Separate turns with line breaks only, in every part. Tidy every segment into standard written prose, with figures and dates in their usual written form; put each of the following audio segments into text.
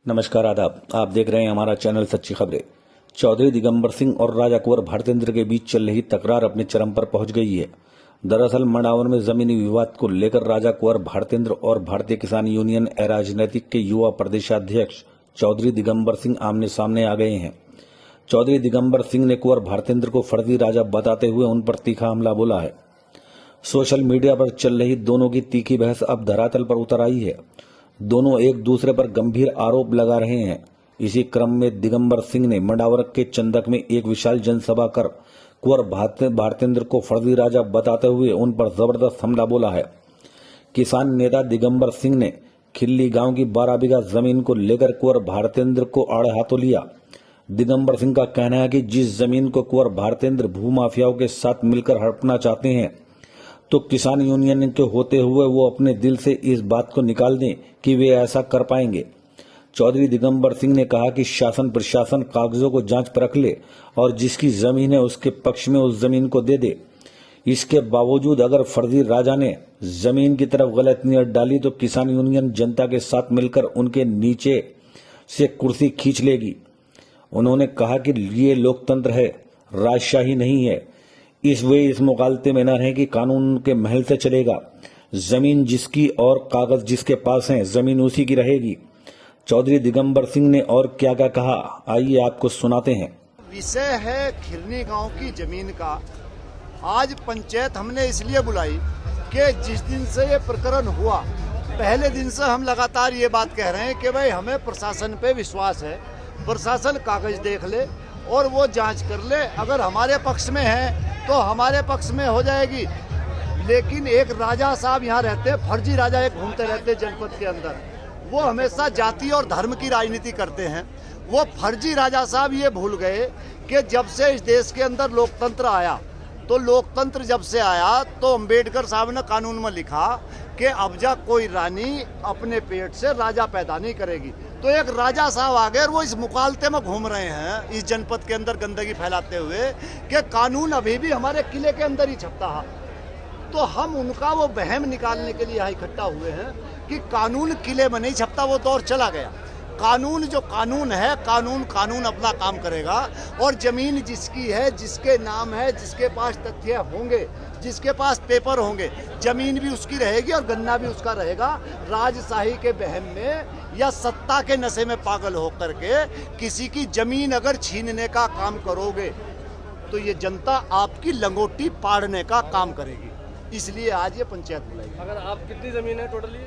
नमस्कार, आदाब। आप देख रहे हैं हमारा चैनल सच्ची खबरें। चौधरी दिगंबर सिंह और राजा कुंवर भारतेंद्र के बीच चल रही तकरार अपने चरम पर पहुंच गई है। दरअसल मंडावर में जमीनी विवाद को लेकर राजा कुंवर भारतेंद्र और भारतीय किसान यूनियन अराजनैतिक के युवा प्रदेशाध्यक्ष चौधरी दिगंबर सिंह आमने सामने आ गए हैं। चौधरी दिगंबर सिंह ने कुंवर भारतेंद्र को फर्जी राजा बताते हुए उन पर तीखा हमला बोला है। सोशल मीडिया पर चल रही दोनों की तीखी बहस अब धरातल पर उतर आई है। दोनों एक दूसरे पर गंभीर आरोप लगा रहे हैं। इसी क्रम में दिगंबर सिंह ने मंडावर के चंदक में एक विशाल जनसभा कर कुंवर भारतेंद्र को फर्जी राजा बताते हुए उन पर जबरदस्त हमला बोला है। किसान नेता दिगंबर सिंह ने खिल्ली गांव की 12 बीघा जमीन को लेकर कुंवर भारतेंद्र को आड़े हाथों लिया। दिगंबर सिंह का कहना है कि जिस जमीन को कुंवर भारतेंद्र भूमाफियाओं के साथ मिलकर हड़पना चाहते हैं, तो किसान यूनियन के होते हुए वो अपने दिल से इस बात को निकाल दें कि वे ऐसा कर पाएंगे। चौधरी दिगंबर सिंह ने कहा कि शासन प्रशासन कागजों को जांच परख ले और जिसकी जमीन है उसके पक्ष में उस जमीन को दे दे। इसके बावजूद अगर फर्जी राजा ने जमीन की तरफ गलत नीयत डाली तो किसान यूनियन जनता के साथ मिलकर उनके नीचे से कुर्सी खींच लेगी। उन्होंने कहा कि ये लोकतंत्र है, राजशाही नहीं है। इस मुकालते में न रहे कि कानून के महल से चलेगा। जमीन जिसकी और कागज जिसके पास हैं, जमीन उसी की रहेगी। चौधरी दिगंबर सिंह ने और क्या क्या कहा, आइए आपको सुनाते हैं।
विषय है खिरनी गांव की जमीन का। आज पंचायत हमने इसलिए बुलाई कि जिस दिन से ये प्रकरण हुआ, पहले दिन से हम लगातार ये बात कह रहे हैं कि भाई हमें प्रशासन पे विश्वास है, प्रशासन कागज देख ले और वो जांच कर ले। अगर हमारे पक्ष में है तो हमारे पक्ष में हो जाएगी। लेकिन एक राजा साहब यहाँ रहते हैं, फर्जी राजा एक घूमते रहते हैं जनपद के अंदर। वो हमेशा जाति और धर्म की राजनीति करते हैं। वो फर्जी राजा साहब ये भूल गए कि जब से इस देश के अंदर लोकतंत्र आया, तो लोकतंत्र जब से आया तो अंबेडकर साहब ने कानून में लिखा कि अब जा कोई रानी अपने पेट से राजा पैदा नहीं करेगी। तो एक राजा साहब आ गए और वो इस मुकालते में घूम रहे हैं इस जनपद के अंदर गंदगी फैलाते हुए कि कानून अभी भी हमारे किले के अंदर ही छपता है। तो हम उनका वो वहम निकालने के लिए यहाँ इकट्ठा हुए हैं कि कानून किले में नहीं छपता, वो दौर चला गया। कानून जो कानून है, कानून अपना काम करेगा। और जमीन जिसकी है, जिसके नाम है, जिसके पास तथ्य होंगे, जिसके पास पेपर होंगे, जमीन भी उसकी रहेगी और गन्ना भी उसका रहेगा। राजशाही के वहम में या सत्ता के नशे में पागल होकर के किसी की जमीन अगर छीनने का काम करोगे तो ये जनता आपकी लंगोटी पाड़ने का काम करेगी। इसलिए आज ये पंचायत बुलाई।
अगर आप कितनी जमीन है टोटली?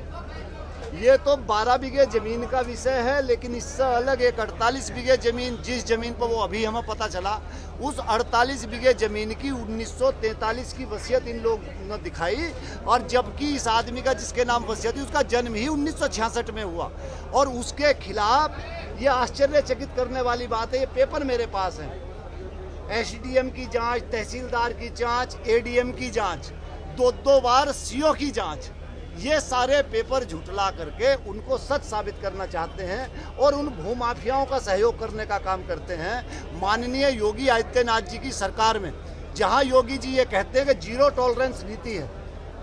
ये तो 12 बीघे जमीन का विषय है, लेकिन इससे अलग एक 48 बीघे जमीन, जिस जमीन पर वो अभी हमें पता चला, उस 48 बीघे जमीन की 1943 की वसीयत इन लोग ने दिखाई। और जबकि इस आदमी का जिसके नाम वसीयत थी उसका जन्म ही 1966 में हुआ। और उसके खिलाफ ये आश्चर्यचकित करने वाली बात है, ये पेपर मेरे पास है। एसडीएम की जांच, तहसीलदार की जांच, एडीएम की जांच, 2 बार सीओ की जांच, ये सारे पेपर झुठला करके उनको सच साबित करना चाहते हैं और उन भूमाफियाओं का सहयोग करने का काम करते हैं। माननीय योगी आदित्यनाथ जी की सरकार में, जहां योगी जी ये कहते हैं कि 0 टॉलरेंस नीति है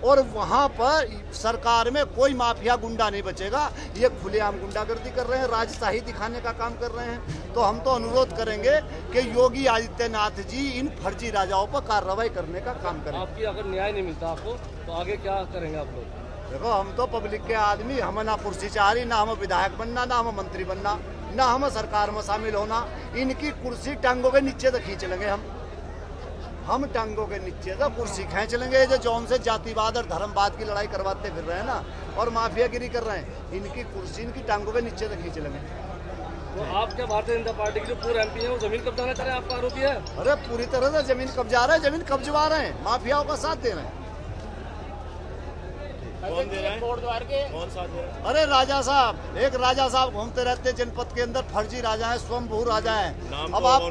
और वहां पर सरकार में कोई माफिया गुंडा नहीं बचेगा, ये खुलेआम गुंडागर्दी कर रहे हैं, राजशाही दिखाने का काम कर रहे हैं। तो हम तो अनुरोध करेंगे कि योगी आदित्यनाथ जी इन फर्जी राजाओं पर कार्रवाई करने का काम करें।
आपकी अगर न्याय नहीं मिलता आपको तो आगे क्या करेंगे आप लोग?
देखो, हम तो पब्लिक के आदमी, हमें ना कुर्सी चाह रही, ना हमें विधायक बनना, ना हमें मंत्री बनना, ना हमें सरकार में शामिल होना। इनकी कुर्सी टांगों के नीचे तक खींच लेंगे हम टांगों के नीचे से कुर्सी खींच लेंगे। जो जौन से जातिवाद और धर्मवाद की लड़ाई करवाते फिर रहे हैं ना, और माफियागिरी कर रहे हैं, इनकी कुर्सी इनकी टांगों के नीचे तक खींच लेंगे।
तो आप क्या भारतीय जनता पार्टी के जो पूर्व एमपी है वो जमीन कब्जाना चाह रहे हैं? आपका आरोप है?
अरे पूरी तरह से जमीन कब्जा रहे हैं, जमीन कब्जवा रहे हैं, माफियाओं का साथ दे रहे हैं।
कौन दे रहा है? कौन साथ दे रहा है?
अरे राजा साहब, एक राजा साहब घूमते रहते जनपद के अंदर, फर्जी राजा है, स्वयंभू राजा है। अब आप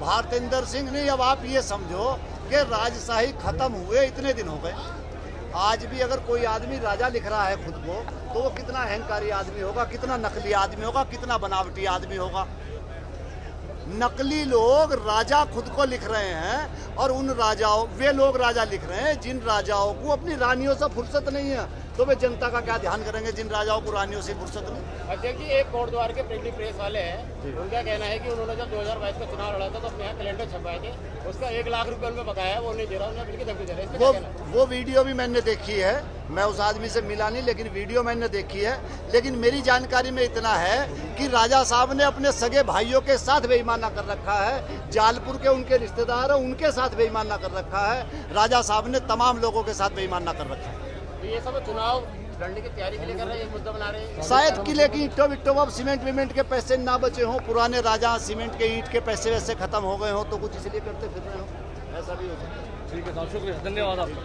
भारतेंद्र सिंह नहीं, अब आप ये समझो कि राजशाही खत्म हुए इतने दिन हो गए। आज भी अगर कोई आदमी राजा लिख रहा है खुद को, तो वो कितना अहंकारी आदमी होगा, कितना नकली आदमी होगा, कितना बनावटी आदमी होगा। नकली लोग राजा खुद को लिख रहे हैं और उन राजाओं, वे लोग राजा लिख रहे हैं जिन राजाओं को अपनी रानियों से फुर्सत नहीं है। तो वे जनता का क्या ध्यान करेंगे जिन राजाओं पुरानियों से फुर्सत में।
अध्यक्ष जी, एक कोट द्वार के प्रिंटिंग प्रेस वाले हैं, उनका कहना है कि उन्होंने जब 2022 का चुनाव लड़ा था तो अपने यहाँ कैलेंडर छपवाए थे, उसका 1 लाख रुपए उनमें बकाया है, वो नहीं दे रहा, उन्हें बिल्कुल धमकी दे रहे हैं।
वो वीडियो भी मैंने देखी है, मैं उस आदमी से मिला नहीं, लेकिन वीडियो मैंने देखी है। लेकिन मेरी जानकारी में इतना है कि राजा साहब ने अपने सगे भाइयों के साथ बेईमाना कर रखा है, जालपुर के उनके रिश्तेदार हैं उनके साथ बेईमाना कर रखा है, राजा साहब ने तमाम लोगों के साथ बेईमाना कर रखा है।
तो ये सब चुनाव लड़ने की तैयारी के लिए कर रहे हैं, ये मुद्दा बना रहे हैं।
शायद किले की ईंटों विट्टों अब सीमेंट विमेंट के पैसे ना बचे हों, पुराने राजा सीमेंट के ईंट के पैसे वैसे खत्म हो गए हों, तो कुछ इसलिए करते फिर रहे हो, ऐसा भी हो सकता है।
ठीक है साहब, शुक्रिया, धन्यवाद आपका।